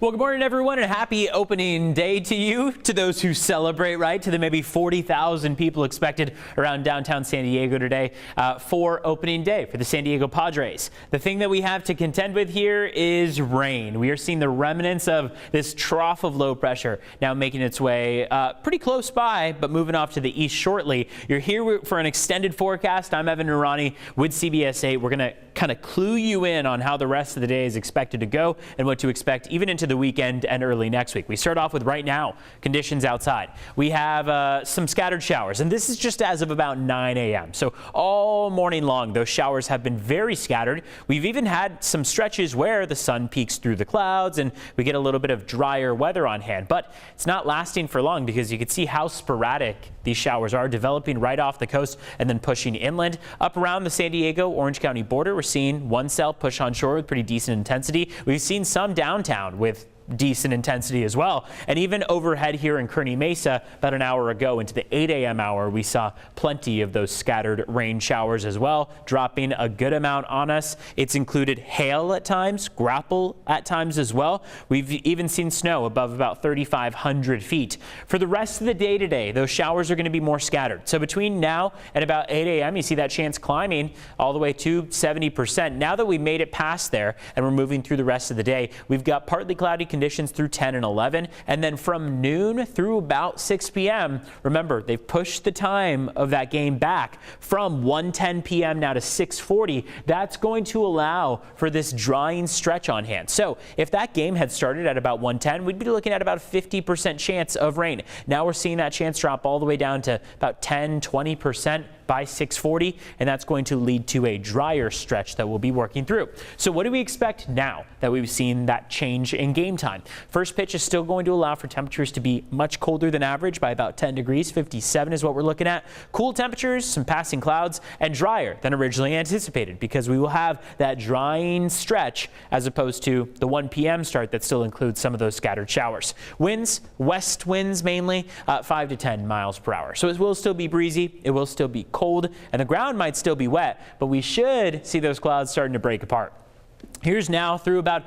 Well, good morning, everyone, and happy opening day to you, to those who celebrate, right? To the maybe 40,000 people expected around downtown San Diego today for opening day for the San Diego Padres. The thing that we have to contend with here is rain. We are seeing the remnants of this trough of low pressure now making its way pretty close by, but moving off to the east shortly. You're here for an extended forecast. I'm Evan Nurani with CBS 8. We're going to kind of clue you in on how the rest of the day is expected to go and what to expect even into the weekend and early next week. We start off with right now conditions outside. We have some scattered showers, and this is just as of about 9 a.m. So all morning long, those showers have been very scattered. We've even had some stretches where the sun peeks through the clouds and we get a little bit of drier weather on hand, but it's not lasting for long because you can see how sporadic these showers are, developing right off the coast and then pushing inland. Up around the San Diego Orange County border, we're seeing one cell push on shore with pretty decent intensity. We've seen some downtown with decent intensity as well. And even overhead here in Kearny Mesa, about an hour ago into the 8 a.m. hour, we saw plenty of those scattered rain showers as well, dropping a good amount on us. It's included hail at times, grapple at times as well. We've even seen snow above about 3,500 feet. For the rest of the day today, those showers are going to be more scattered. So between now and about 8 a.m., you see that chance climbing all the way to 70%. Now that we made it past there and we're moving through the rest of the day, we've got partly cloudy conditions through 10 and 11, and then from noon through about 6 p.m. remember, they've pushed the time of that game back from 1:10 p.m. now to 6:40. That's going to allow for this drying stretch on hand. So if that game had started at about 1:10, we'd be looking at about a 50% chance of rain. Now we're seeing that chance drop all the way down to about 10-20% by 6:40, and that's going to lead to a drier stretch that we'll be working through. So what do we expect now that we've seen that change in game time? First pitch is still going to allow for temperatures to be much colder than average by about 10 degrees. 57 is what we're looking at. Cool temperatures, some passing clouds, and drier than originally anticipated because we will have that drying stretch as opposed to the 1 p.m. start that still includes some of those scattered showers. Winds, west winds mainly, 5 to 10 miles per hour. So it will still be breezy. It will still be cold, and the ground might still be wet, but we should see those clouds starting to break apart. Here's now through about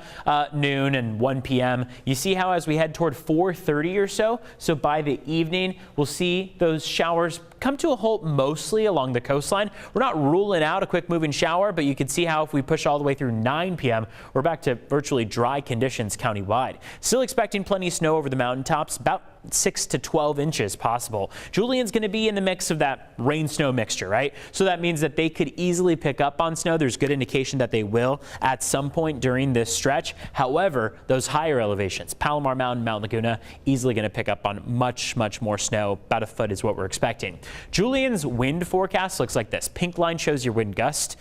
noon and 1 p.m. You see how as we head toward 4:30 or so by the evening, we'll see those showers come to a halt mostly along the coastline. We're not ruling out a quick moving shower, but you can see how if we push all the way through 9 p.m., we're back to virtually dry conditions countywide. Still expecting plenty of snow over the mountaintops, about 6 to 12 inches possible. Julian's going to be in the mix of that rain-snow mixture, right? So that means that they could easily pick up on snow. There's good indication that they will at some point during this stretch. However, those higher elevations, Palomar Mountain, Mount Laguna, easily going to pick up on much more snow. About a foot is what we're expecting. Julian's wind forecast looks like this. Pink line shows your wind gust.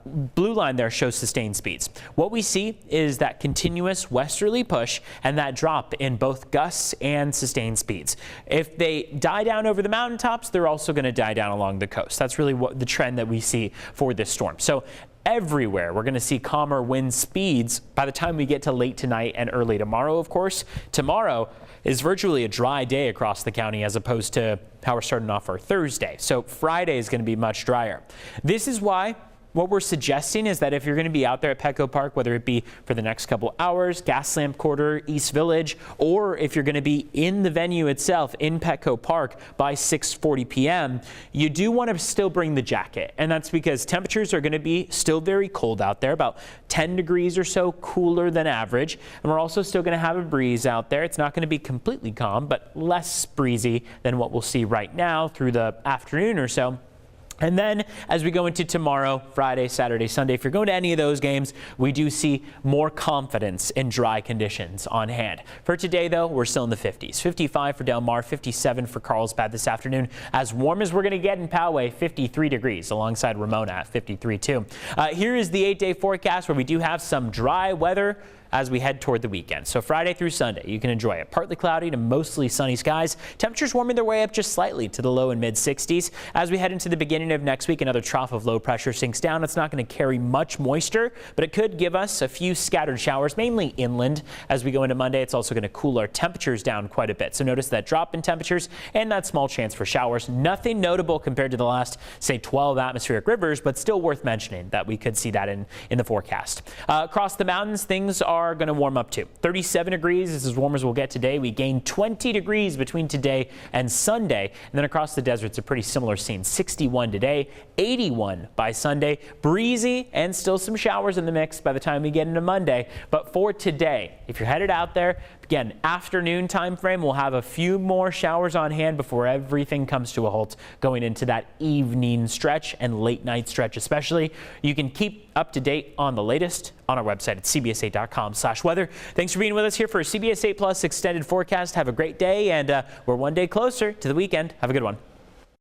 Blue line there shows sustained speeds. What we see is that continuous westerly push and that drop in both gusts and sustained speeds. If they die down over the mountaintops, they're also going to die down along the coast. That's really what the trend that we see for this storm. So everywhere we're going to see calmer wind speeds by the time we get to late tonight and early tomorrow. Of course, tomorrow is virtually a dry day across the county as opposed to how we're starting off our Thursday. So Friday is going to be much drier. This is why what we're suggesting is that if you're going to be out there at Petco Park, whether it be for the next couple hours, Gaslamp Quarter, East Village, or if you're going to be in the venue itself in Petco Park by 6:40 p.m., you do want to still bring the jacket. And that's because temperatures are going to be still very cold out there, about 10 degrees or so cooler than average. And we're also still going to have a breeze out there. It's not going to be completely calm, but less breezy than what we'll see right now through the afternoon or so. And then as we go into tomorrow, Friday, Saturday, Sunday, if you're going to any of those games, we do see more confidence in dry conditions on hand. For today, though, we're still in the 50s. 55 for Del Mar, 57 for Carlsbad this afternoon. As warm as we're going to get in Poway, 53 degrees alongside Ramona at 53 too. Here is the 8-day forecast where we do have some dry weather as we head toward the weekend. So Friday through Sunday, you can enjoy it. Partly cloudy to mostly sunny skies. Temperatures warming their way up just slightly to the low and mid 60s. As we head into the beginning beginning of next week, another trough of low pressure sinks down. It's not going to carry much moisture, but it could give us a few scattered showers, mainly inland. As we go into Monday, it's also going to cool our temperatures down quite a bit. So notice that drop in temperatures and that small chance for showers. Nothing notable compared to the last, say, 12 atmospheric rivers, but still worth mentioning that we could see that in the forecast. Across the mountains, things are going to warm up too. 37 degrees is as warm as we'll get today. We gain 20 degrees between today and Sunday. And then across the desert, it's a pretty similar scene. 61 today, 81 by Sunday. Breezy and still some showers in the mix by the time we get into Monday. But for today, if you're headed out there, again, afternoon time frame, we'll have a few more showers on hand before everything comes to a halt going into that evening stretch and late night stretch especially. You can keep up to date on the latest on our website at cbs8.com/weather. Thanks for being with us here for a CBS 8 Plus extended forecast. Have a great day, and we're one day closer to the weekend. Have a good one.